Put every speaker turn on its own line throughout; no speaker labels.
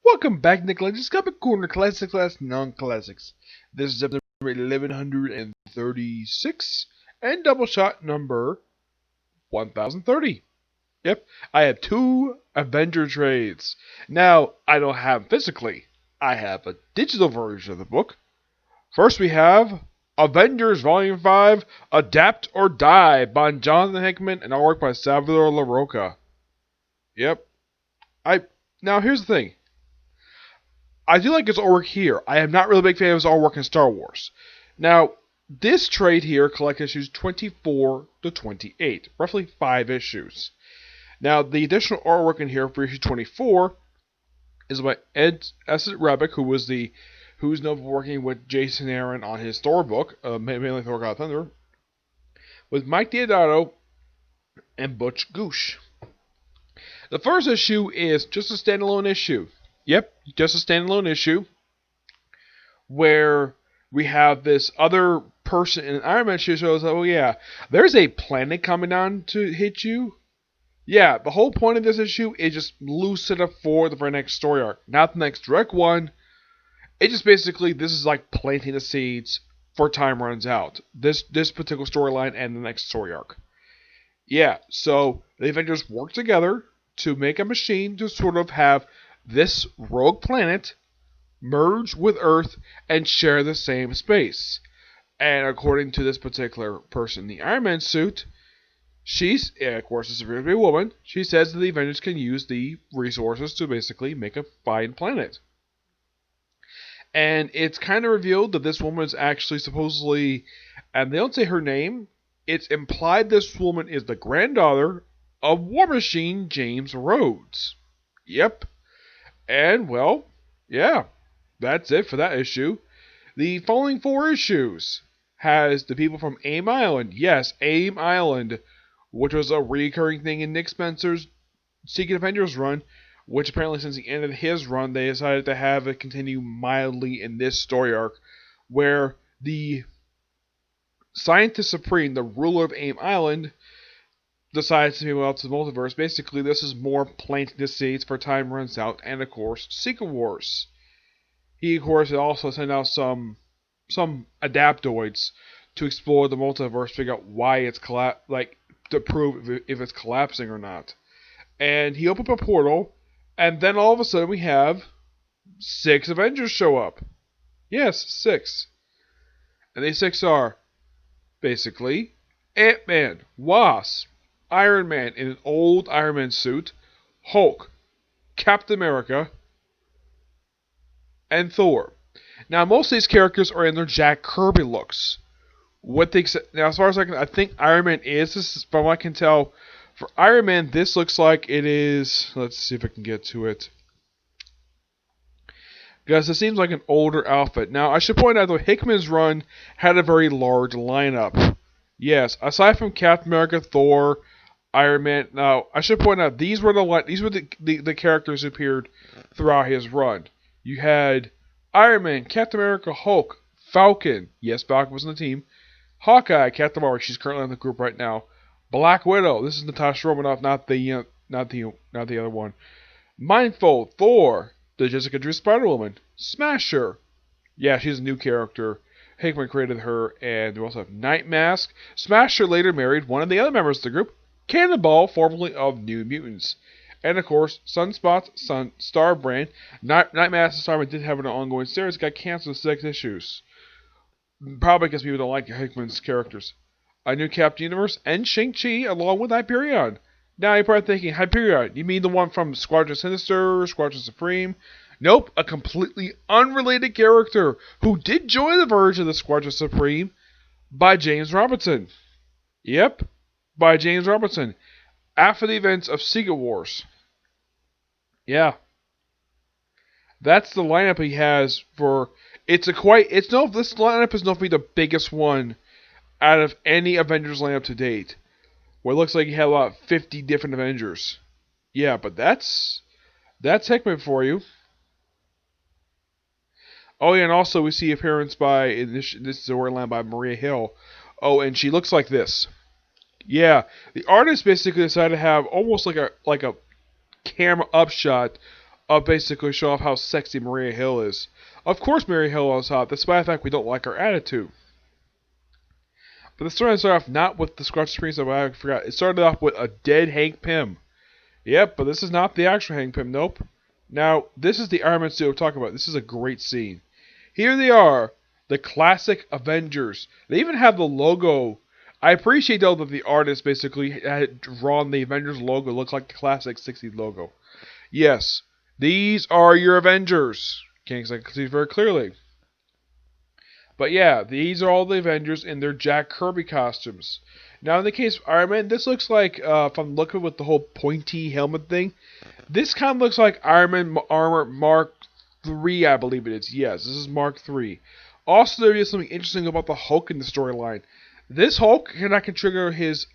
Welcome back, Nicholas. Comic Corner Classics Class Non-Classics. This is episode number 1136 and Doubleshot number 1030. Yep, I have two Avenger trades. Now, I don't have them physically. I have a digital version of the book. First we have Avengers Volume 5, Adapt or Die by Jonathan Hickman and artwork by Salvador LaRocca. Yep. Now here's the thing. I do like his artwork here. I am not really a big fan of his artwork in Star Wars. Now, this trade here collects issues 24 to 28, roughly 5 issues. Now, the additional artwork in here for issue 24 is by Ed Rabick, who's known for working with Jason Aaron on his Thor book, mainly Thor God of Thunder, with Mike Deodato and Butch Goosh. The first issue is just a standalone issue. Yep, just a standalone issue where we have this other person in an Iron Man show shows, oh yeah, there's a planet coming down to hit you. Yeah, the whole point of this issue is just loose it up for the next story arc, not the next direct one. It just basically, this is like planting the seeds for time runs out. This particular storyline and the next story arc. Yeah, so the Avengers work together to make a machine to sort of have this rogue planet merge with Earth and share the same space. And according to this particular person in the Iron Man suit, she's, of course, a superior woman. She says that the Avengers can use the resources to basically make a fine planet. And it's kind of revealed that this woman is actually supposedly, and they don't say her name, it's implied this woman is the granddaughter of War Machine James Rhodes. Yep. And, well, yeah, that's it for that issue. The following 4 issues has the people from A.I.M Island. Yes, A.I.M Island, which was a recurring thing in Nick Spencer's Secret Avengers run, which apparently since the end of his run, they decided to have it continue mildly in this story arc, where the Scientist Supreme, the ruler of A.I.M Island, decides to move out to the multiverse. Basically, this is more planting the seeds for time runs out, and of course, Secret Wars. He, of course, also sent out some adaptoids to explore the multiverse, figure out why it's to prove if it's collapsing or not. And he opened up a portal, and then all of a sudden we have 6 Avengers show up. Yes, 6. And these 6 are basically Ant-Man, Wasp, Iron Man in an old Iron Man suit, Hulk, Captain America, and Thor. Now, most of these characters are in their Jack Kirby looks. Now, as far as I think Iron Man is, from what I can tell, for Iron Man, this looks like it is. Let's see if I can get to it. Because it seems like an older outfit. Now, I should point out that Hickman's run had a very large lineup. Yes, aside from Captain America, Thor, Iron Man. Now, I should point out these were the characters who appeared throughout his run. You had Iron Man, Captain America, Hulk, Falcon. Yes, Falcon was on the team. Hawkeye, Captain Marvel. She's currently in the group right now. Black Widow. This is Natasha Romanoff, not the other one. Mindful, Thor, the Jessica Drew Spider-Woman, Smasher. Yeah, she's a new character. Hickman created her, and we also have Night Mask. Smasher later married one of the other members of the group, Cannonball, formerly of New Mutants. And of course, Sunspot, Starbrand. Night Mask and Starbrand did have an ongoing series, got canceled in 6 issues. Probably because people don't like Hickman's characters. A new Captain Universe, and Shang-Chi, along with Hyperion. Now you're probably thinking, Hyperion, you mean the one from Squadron Sinister, Squadron Supreme? Nope, a completely unrelated character who did join the version of the Squadron Supreme by James Robinson. Yep, by James Robinson. After the events of Secret Wars. Yeah. That's the lineup he has for... This lineup is not be the biggest one out of any Avengers lineup to date. Where it looks like you have about 50 different Avengers. Yeah, but that's Hickman for you. Oh yeah, and also we see appearance by, this is a storyline by Maria Hill. Oh, and she looks like this. Yeah, the artist basically decided to have almost like a camera upshot basically show off how sexy Maria Hill is. Of course Maria Hill is hot, despite the fact we don't like her attitude. But the story started off not with the scratch screen, so I forgot. It started off with a dead Hank Pym. Yep, but this is not the actual Hank Pym, nope. Now, this is the Iron Man suit we're talking about. This is a great scene. Here they are, the classic Avengers. They even have the logo. I appreciate though that the artist basically had drawn the Avengers logo. It looks like the classic 60s logo. Yes, these are your Avengers. Can't see it very clearly. But yeah, these are all the Avengers in their Jack Kirby costumes. Now, in the case of Iron Man, this looks like, if I'm looking with the whole pointy helmet thing, this kind of looks like Iron Man armor Mark III, I believe it is. Yes, this is Mark III. Also, there is something interesting about the Hulk in the storyline. This Hulk cannot trigger his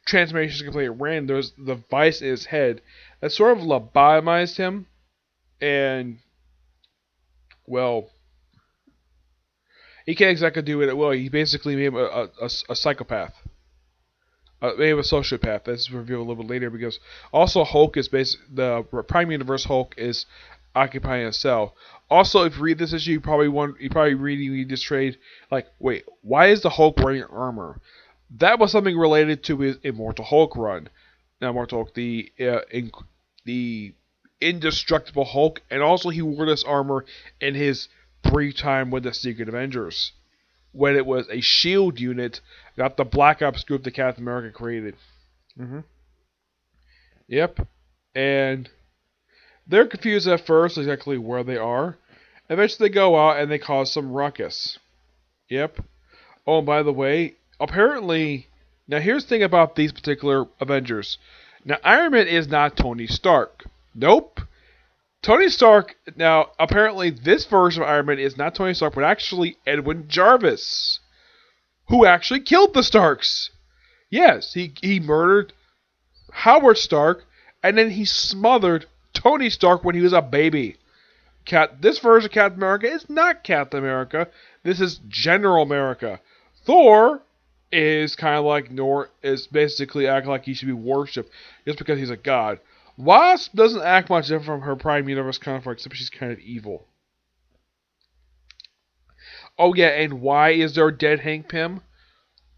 transformations completely random. There's the device in his head that sort of lobotomized him, and, well, he can't exactly do it at will. He basically made him a psychopath. Made him a sociopath. That's revealed a little bit later because also Hulk is the Prime Universe Hulk is occupying a cell. Also, if you read this issue, you probably reading this trade like, wait, why is the Hulk wearing armor? That was something related to his Immortal Hulk run. Now, Immortal Hulk, the indestructible Hulk, and also he wore this armor in his brief time with the Secret Avengers, when it was a SHIELD unit, not the Black Ops group that Captain America created. Yep. And they're confused at first exactly where they are. Eventually they go out and they cause some ruckus. Yep. Oh, and by the way, apparently, now here's the thing about these particular Avengers. Now, Iron Man is not Tony Stark. Nope. Tony Stark, now, apparently this version of Iron Man is not Tony Stark, but actually Edwin Jarvis, who actually killed the Starks. Yes, he murdered Howard Stark, and then he smothered Tony Stark when he was a baby. This version of Captain America is not Captain America. This is General America. Thor is kind of like is basically acting like he should be worshipped just because he's a god. Wasp doesn't act much different from her Prime Universe counterpart, except she's kind of evil. Oh yeah, and why is there a dead Hank Pym?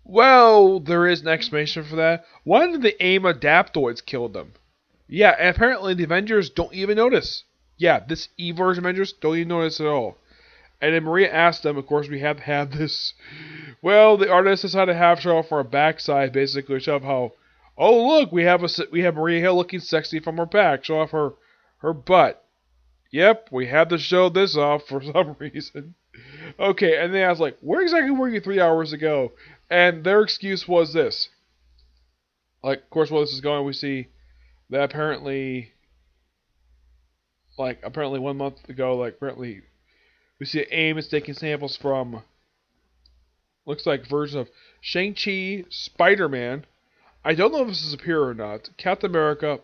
Well, there is an explanation for that. One of the A.I.M adaptoids killed them. Yeah, and apparently the Avengers don't even notice. Yeah, this E-version Avengers don't even notice at all. And then Maria asked them, of course, we have to have this. Well, the artist decided to have show off our backside, basically show off how, oh look, we have Maria Hill looking sexy from her back, show off her butt. Yep, we had to show this off for some reason. Okay, and then I was like, where exactly were you 3 hours ago? And their excuse was this. Like, of course, while this is going, we see that apparently 1 month ago, apparently we see A.I.M is taking samples from, looks like versions of Shang-Chi, Spider-Man. I don't know if this is a peer or not. Captain America,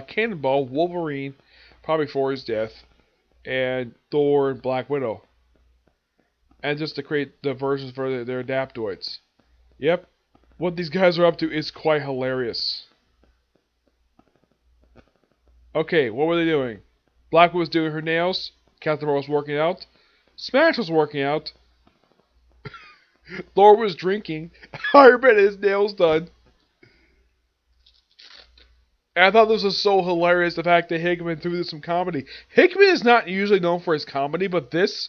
Cannonball, Wolverine, probably for his death, and Thor and Black Widow. And just to create the versions for their adaptoids. Yep. What these guys are up to is quite hilarious. Okay, what were they doing? Black Widow was doing her nails. Captain Marvel was working out. Smash was working out. Thor was drinking. Iron Man had his nails done. And I thought this was so hilarious, the fact that Hickman threw this some comedy. Hickman is not usually known for his comedy, but this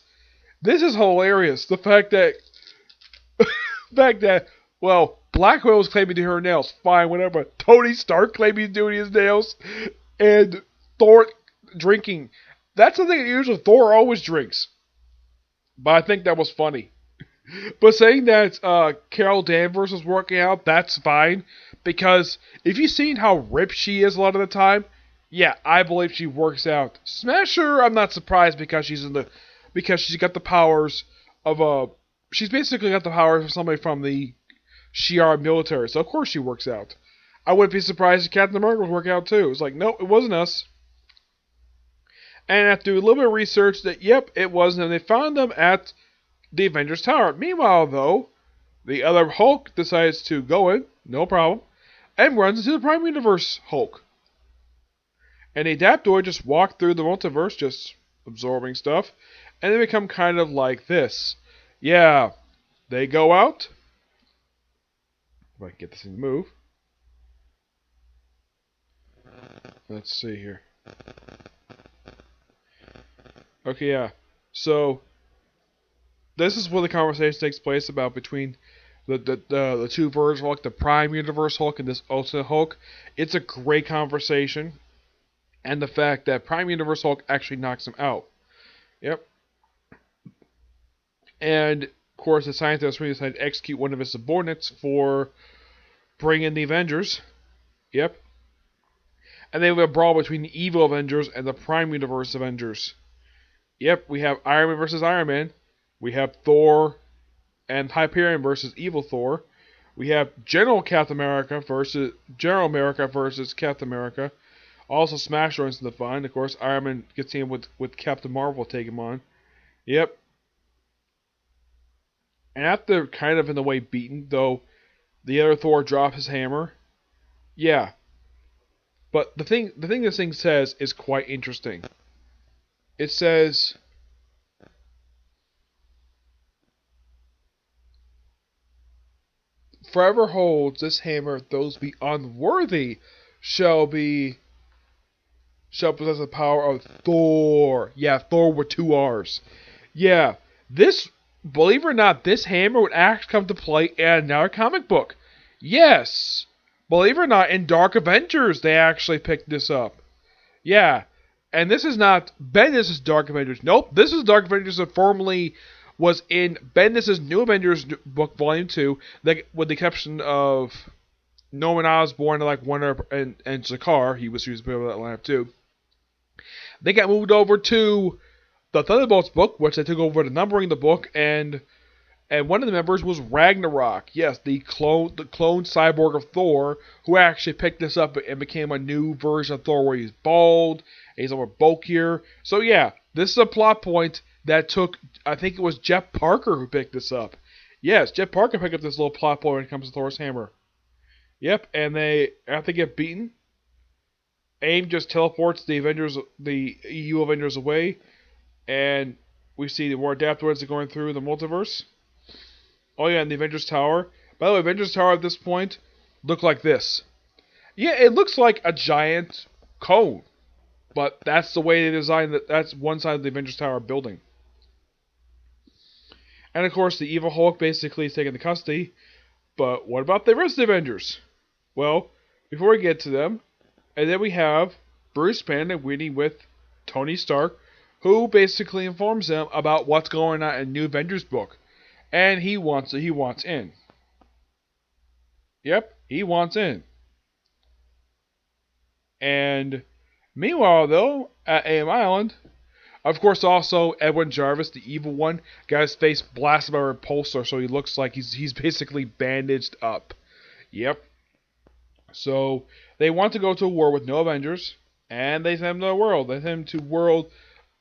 is hilarious. The fact that well, Black Widow was claiming to do her nails. Fine, whatever. Tony Stark claiming to doing his nails. And Thor drinking. That's something that usually Thor always drinks. But I think that was funny. But saying that Carol Danvers was working out, that's fine. Because if you've seen how ripped she is a lot of the time, yeah, I believe she works out. Smasher, I'm not surprised because she's got the powers of she's basically got the powers of somebody from the Shi'ar military, so of course she works out. I wouldn't be surprised if Captain America was working out too. It's like, nope, it wasn't us. And after doing a little bit of research, that yep, it wasn't, and they found them at the Avengers Tower. Meanwhile, though, the other Hulk decides to go in, no problem, and runs into the Prime Universe Hulk. And the Adaptoid just walk through the multiverse, just absorbing stuff, and they become kind of like this. Yeah, they go out. If I can get this thing to move. Let's see here. Okay, yeah. So this is where the conversation takes place about between the two versions of Hulk, the Prime Universe Hulk and this Ultimate Hulk. It's a great conversation, and the fact that Prime Universe Hulk actually knocks him out. Yep. And of course, the scientist really decided to execute one of his subordinates for bringing in the Avengers. Yep. And they have a brawl between the evil Avengers and the Prime Universe Avengers. Yep, we have Iron Man versus Iron Man. We have Thor and Hyperion versus Evil Thor. We have General America versus Captain America. Also, Smash joins in the fun. Of course, Iron Man gets in with Captain Marvel take him on. Yep. And after kind of in a way beaten, though the other Thor drops his hammer. Yeah. But the thing this thing says is quite interesting. It says, "Forever holds this hammer, those be unworthy shall possess the power of Thor." Yeah, Thor with two R's. Yeah, this, believe it or not, this hammer would actually come to play in another comic book. Yes, believe it or not, in Dark Avengers they actually picked this up. Yeah, and this is not Bendis' Dark Avengers. Nope, this is Dark Avengers that formerly was in Bendis' New Avengers book, Volume 2, like, with the exception of Norman Osborn and like Wonder and Zakar. He was part of that lineup too. They got moved over to the Thunderbolts book, which they took over the numbering the book, and one of the members was Ragnarok. Yes, the clone cyborg of Thor, who actually picked this up and became a new version of Thor where he's bald, he's a little bulkier. So yeah, this is a plot point that took, I think it was Jeff Parker who picked this up. Yes, Jeff Parker picked up this little plot point when it comes to Thor's hammer. Yep, and after they get beaten, A.I.M just teleports the EU Avengers away, and we see the more Adaptoids are going through the multiverse. Oh yeah, and the Avengers Tower. By the way, Avengers Tower at this point look like this. Yeah, it looks like a giant cone, but that's the way they designed it. That's one side of the Avengers Tower building. And of course, the evil Hulk basically is taken into custody. But what about the rest of the Avengers? Well, before we get to them, and then we have Bruce Banner meeting with Tony Stark, who basically informs them about what's going on in New Avengers book. And he wants in. Yep, he wants in. And meanwhile, though, at A.I.M Island, of course, also Edwin Jarvis, the evil one, got his face blasted by a repulsor, so he looks like he's basically bandaged up. Yep. So they want to go to a war with no Avengers, and they send him to a world. They send him to world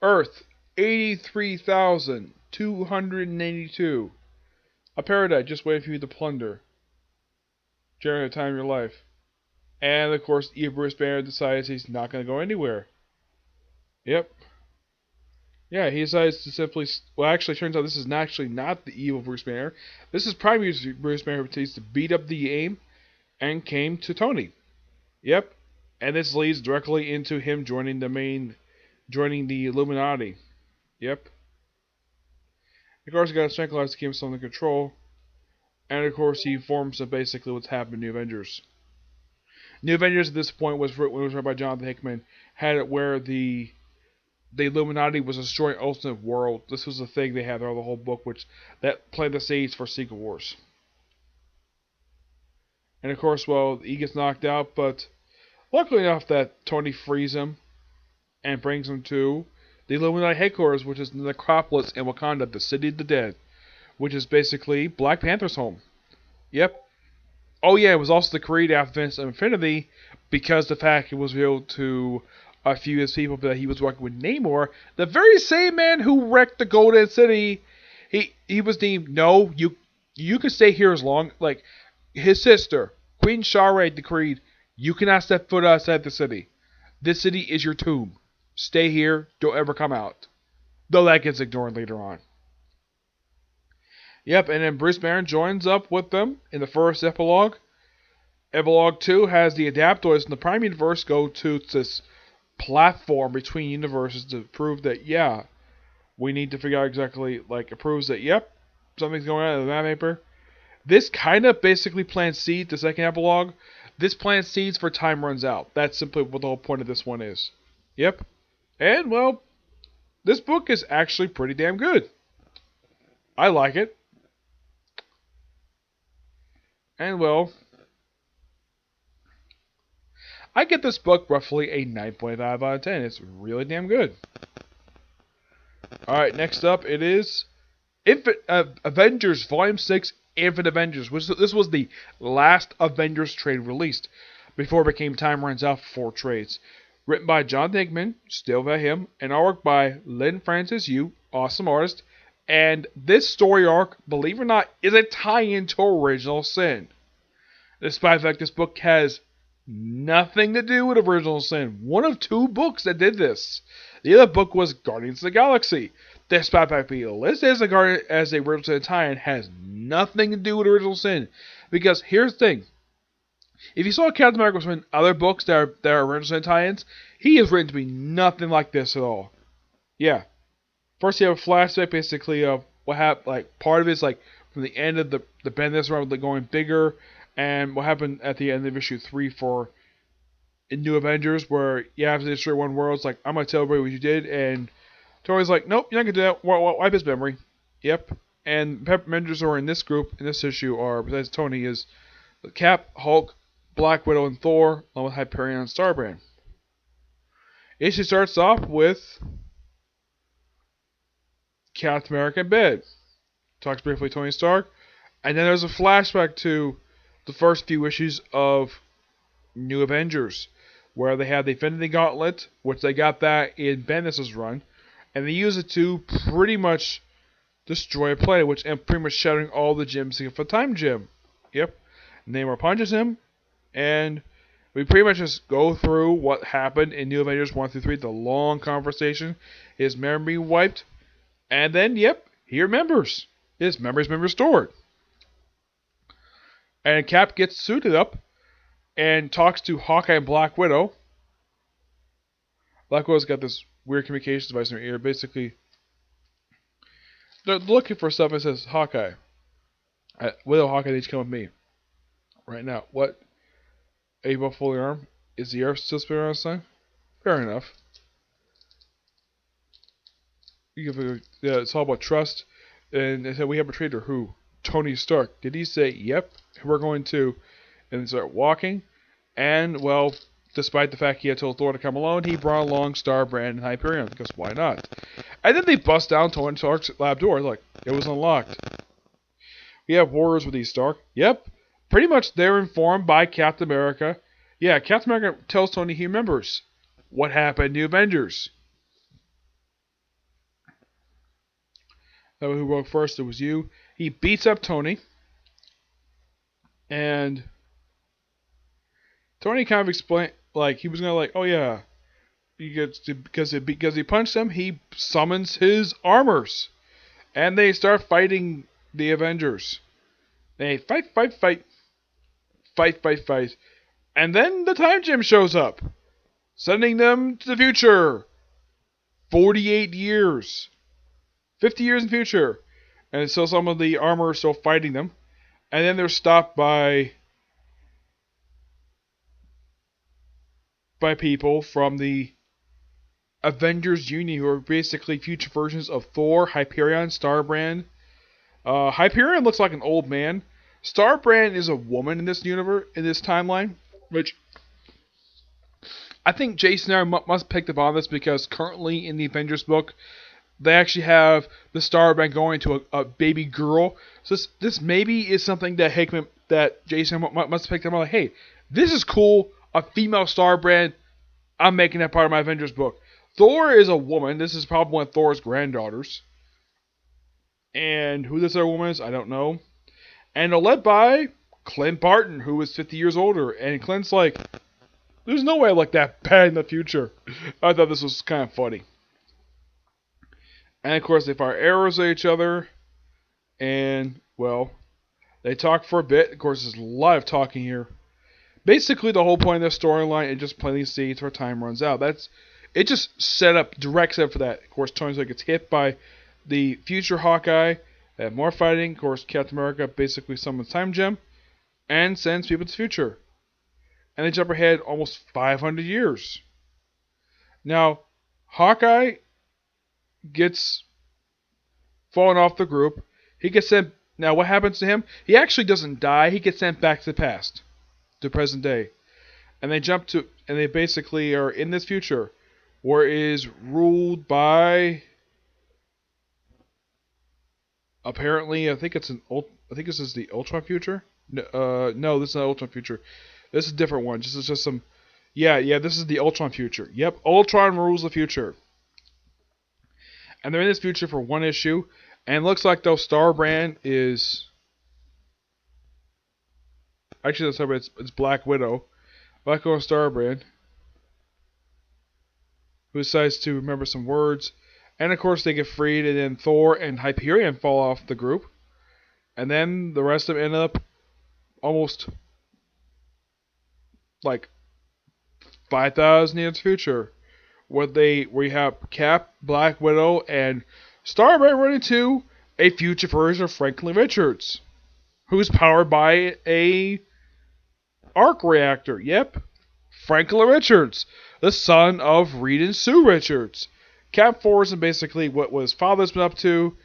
Earth 83,282. A paradise just waiting for you to plunder during the time of your life. And of course, Bruce Banner decides he's not going to go anywhere. Yep. Yeah, he decides to simply. Well, actually, it turns out this is actually not the evil Bruce Banner. This is Prime Bruce Banner who decides to beat up the A.I.M and came to Tony. Yep. And this leads directly into him joining the Illuminati. Yep. Of course, he got tranquilized to keep himself under control. And of course, he informs them basically what's happened in New Avengers. New Avengers at this point was written by Jonathan Hickman. Had it where the Illuminati was destroying Ultimate World. This was the thing they had throughout the whole book, which that planted the seeds for Secret Wars. And of course, well, he gets knocked out, but luckily enough that Tony frees him and brings him to the Illuminati headquarters, which is the Necropolis in Wakanda, the City of the Dead, which is basically Black Panther's home. Yep. Oh yeah, it was also the Creed after Avengers Infinity, because the fact it was revealed to a few of his people that he was working with Namor, the very same man who wrecked the Golden City. He was deemed, no, you can stay here as long, like, his sister, Queen Shara decreed, you cannot step foot outside the city. This city is your tomb. Stay here. Don't ever come out. Though that gets ignored later on. Yep, and then Bruce Banner joins up with them in the first epilogue. Epilogue 2 has the Adaptoids in the Prime Universe go to this platform between universes to prove that, yeah, we need to figure out exactly, like, it proves that, yep, something's going on in the map paper. This kind of basically plants seeds, the second epilogue. This plants seeds for time runs out. That's simply what the whole point of this one is. Yep. And, well, this book is actually pretty damn good. I like it. And, well, I get this book roughly a 9.5 out of 10. It's really damn good. Alright, next up it is Avengers Volume 6 Infinite Avengers. This was the last Avengers trade released before it became Time Runs Out for 4 trades. Written by John Hickman, still by him, and artwork by Lynn Francis Yu, awesome artist. And this story arc, believe it or not, is a tie-in to Original Sin. Despite the fact this book has nothing to do with Original Sin. One of 2 books that did this. The other book was Guardians of the Galaxy. Despite the fact being listed as a Original Sin tie-in, has nothing to do with Original Sin. Because here's the thing. If you saw Captain America was in other books that are Original Sin tie-ins, he is written to be nothing like this at all. Yeah. First you have a flashback basically of what happened, like part of it is like from the end of the Bendis run going bigger, and what happened at the end of issue 3 for New Avengers, where you have to destroy one world. It's like, I'm going to tell everybody what you did, and Tony's like, nope, you're not going to do that. Wipe his memory. Yep. And Avengers are in this group, in this issue, are, besides Tony, is Cap, Hulk, Black Widow, and Thor, along with Hyperion and Starbrand. Issue starts off with Captain America in bed. Talks briefly to Tony Stark. And then there's a flashback to the first few issues of New Avengers, where they had the Infinity Gauntlet, which they got that in Bendis' run, and they use it to pretty much destroy a planet, which and pretty much shattering all the gems except for Time Gem. Yep. Namor punches him, and we pretty much just go through what happened in New Avengers 1 through 3, the long conversation, his memory wiped, and then, yep, he remembers. His memory's been restored. And Cap gets suited up and talks to Hawkeye and Black Widow. Black Widow's got this weird communications device in her ear. Basically, they're looking for stuff and says, Hawkeye. Widow, Hawkeye needs to come with me. Right now. What? Are you both fully armed? Is the Earth still spinning around the sun? Fair enough. It's all about trust. And they said, we have a traitor. Who? Tony Stark. Did he say, yep, we're going to, and start walking? And, well, despite the fact he had told Thor to come alone, he brought along Starbrand and Hyperion, because why not? And then they bust down Tony Stark's lab door. Like, it was unlocked. We have warriors with these Stark. Yep. Pretty much they're informed by Captain America. Yeah, Captain America tells Tony he remembers what happened in the Avengers. That was who woke first. It was you. He beats up Tony. And Tony kind of explained, like, he was going to like, oh yeah, because he punched him, he summons his armors. And they start fighting the Avengers. They fight. And then the Time Gem shows up, sending them to the future. 48 years. 50 years in the future. And so some of the armor are still fighting them. And then they're stopped by people from the Avengers Union, who are basically future versions of Thor, Hyperion, Starbrand. Hyperion looks like an old man. Starbrand is a woman in this universe, in this timeline, which I think Jason and I must pick up on this, because currently in the Avengers book, they actually have the Starbrand going to a baby girl. So this maybe is something that Jason must pick up on. Like, hey, this is cool. A female Starbrand. I'm making that part of my Avengers book. Thor is a woman. This is probably one of Thor's granddaughters. And who this other woman is, I don't know. And they're led by Clint Barton, who is 50 years older. And Clint's like, There's no way I look that bad in the future. I thought this was kind of funny. And of course, they fire arrows at each other, and well, they talk for a bit. Of course, there's a lot of talking here. Basically, the whole point of this storyline is just planting seeds where time runs out. It just set up direct set up for that. Of course, Tony Stark gets hit by the future Hawkeye. They have more fighting. Of course, Captain America basically summons Time Gem and sends people to the future. And they jump ahead almost 500 years. Now, Hawkeye gets fallen off the group. He gets sent. Now, what happens to him? He actually doesn't die. He gets sent back to the past, to present day, and they basically are in this future, where it is ruled by. Apparently, I think this is the Ultron future. No, this is not Ultron future. This is a different one. This is just some. Yeah, this is the Ultron future. Yep, Ultron rules the future. And they're in this future for one issue. And it looks like though Starbrand is. Actually, that's not, it's Black Widow. Black Widow and Starbrand. Who decides to remember some words. And of course, they get freed, and then Thor and Hyperion fall off the group. And then the rest of them end up almost like 5,000 years future. We have Cap, Black Widow, and Starbrand running to a future version of Franklin Richards, who's powered by a arc reactor. Yep, Franklin Richards, the son of Reed and Sue Richards. Cap 4 is basically what his father's been up to,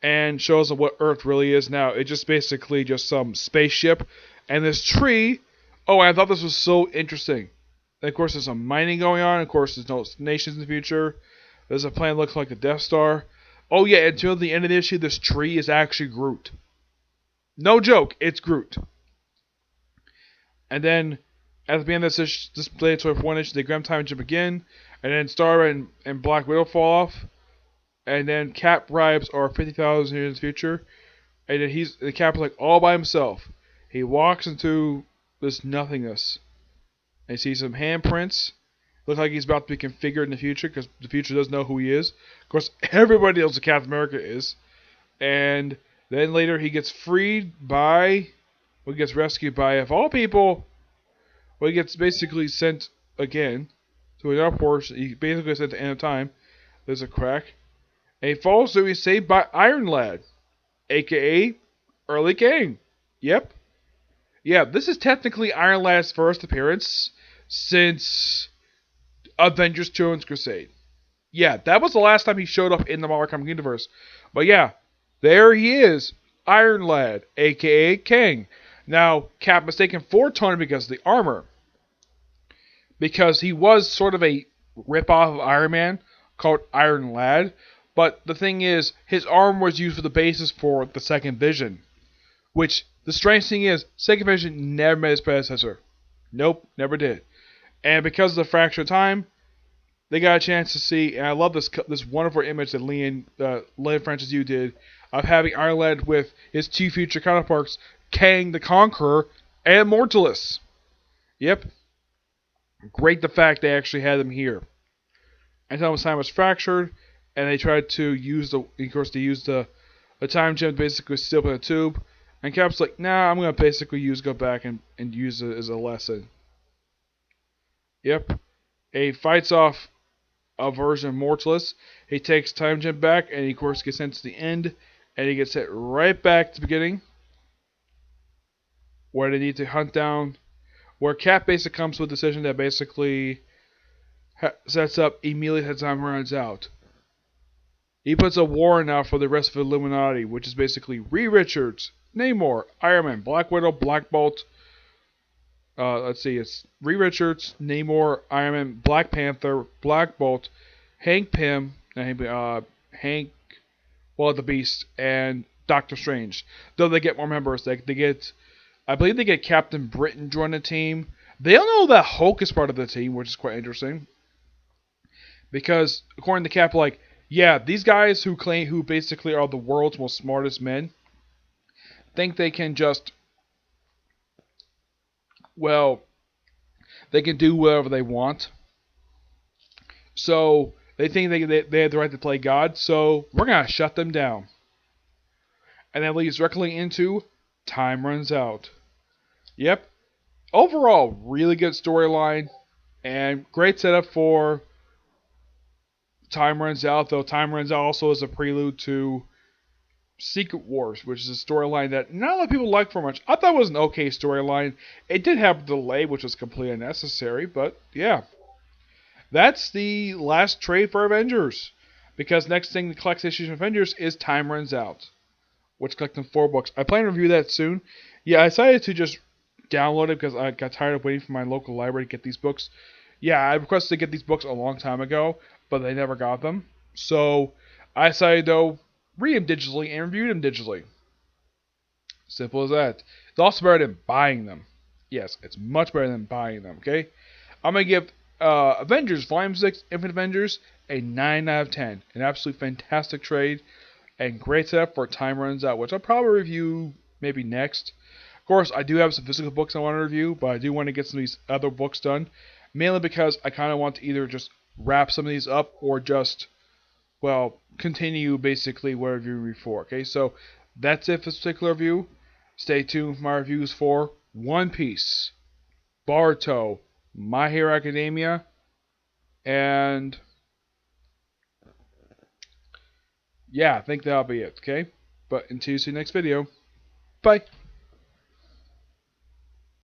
and shows them what Earth really is now. It's just basically just some spaceship and this tree. Oh, I thought this was so interesting. And of course, there's some mining going on. Of course, there's no nations in the future. There's a planet that looks like the Death Star. Oh yeah, until the end of the issue, this tree is actually Groot. No joke, it's Groot. And then, at the end of this play for one issue, they grab time jump again, and then Star and Black Widow fall off, and then Cap arrives are 50,000 years in the future, and then the Cap is like all by himself. He walks into this nothingness, and sees some handprints. Looks like he's about to be configured in the future, because the future doesn't know who he is. Of course, everybody knows who Captain America is. And then later he gets freed by, he gets rescued by, of all people, he gets basically sent again to another portion. He basically gets sent to the end of time. There's a crack. And he falls to be saved by Iron Lad, a.k.a. Early King. Yep. Yeah, this is technically Iron Lad's first appearance since Avengers Children's Crusade. Yeah, that was the last time he showed up in the Marvel Comics universe. But yeah, there he is, Iron Lad, a.k.a. King. Now, Cap mistaken for Tony because of the armor. Because he was sort of a ripoff of Iron Man called Iron Lad. But the thing is, his armor was used for the basis for the Second Vision. Which, the strange thing is, Second Vision never met his predecessor. Nope, never did. And because of the fracture of time, they got a chance to see, and I love this wonderful image that Len Francis Yu did, of having Iron Lad with his two future counterparts, Kang the Conqueror and Mortalus. Yep. Great the fact they actually had them here. And time was fractured, and they tried to use the time gem to basically seal up in a tube. And Cap's like, nah, I'm going to go back and use it as a lesson. Yep. He fights off a version of Mortalus. He takes time gem back, and he, of course, gets sent to the end. And he gets sent right back to the beginning, where they need to hunt down, where Cap basically comes to a decision that basically sets up immediately as time runs out. He puts a warrant out for the rest of the Illuminati, which is basically Reed Richards, Namor, Iron Man, Black Widow, Black Bolt. It's Reed Richards, Namor, Iron Man, Black Panther, Black Bolt, Hank Pym, the Beast, and Doctor Strange. Though they get more members, I believe they get Captain Britain join the team. They don't know that Hulk is part of the team, which is quite interesting. Because according to Cap, these guys who basically are the world's most smartest men, think they can just, They can do whatever they want. So they think they have the right to play God, so we're going to shut them down. And that leads directly into Time Runs Out. Yep. Overall, really good storyline and great setup for Time Runs Out, though Time Runs Out also is a prelude to Secret Wars, which is a storyline that not a lot of people like for much. I thought it was an okay storyline. It did have a delay, which was completely unnecessary, but yeah. That's the last trade for Avengers. Because next thing that collects issues of Avengers is Time Runs Out, which collects 4 books. I plan to review that soon. Yeah, I decided to just download it because I got tired of waiting for my local library to get these books. Yeah, I requested to get these books a long time ago, but they never got them. So I decided, though, read them digitally and review them digitally. Simple as that. It's also better than buying them. Yes, it's much better than buying them, okay? I'm going to give Avengers Volume 6, Infinite Avengers, a 9 out of 10. An absolute fantastic trade and great setup for Time Runs Out, which I'll probably review maybe next. Of course, I do have some physical books I want to review, but I do want to get some of these other books done. Mainly because I kind of want to either just wrap some of these up or just, well, continue basically what I reviewed before. Okay, so that's it for this particular review. Stay tuned for my reviews for One Piece, Boruto, My Hero Academia, and yeah, I think that'll be it. Okay, but until you see the next video, bye.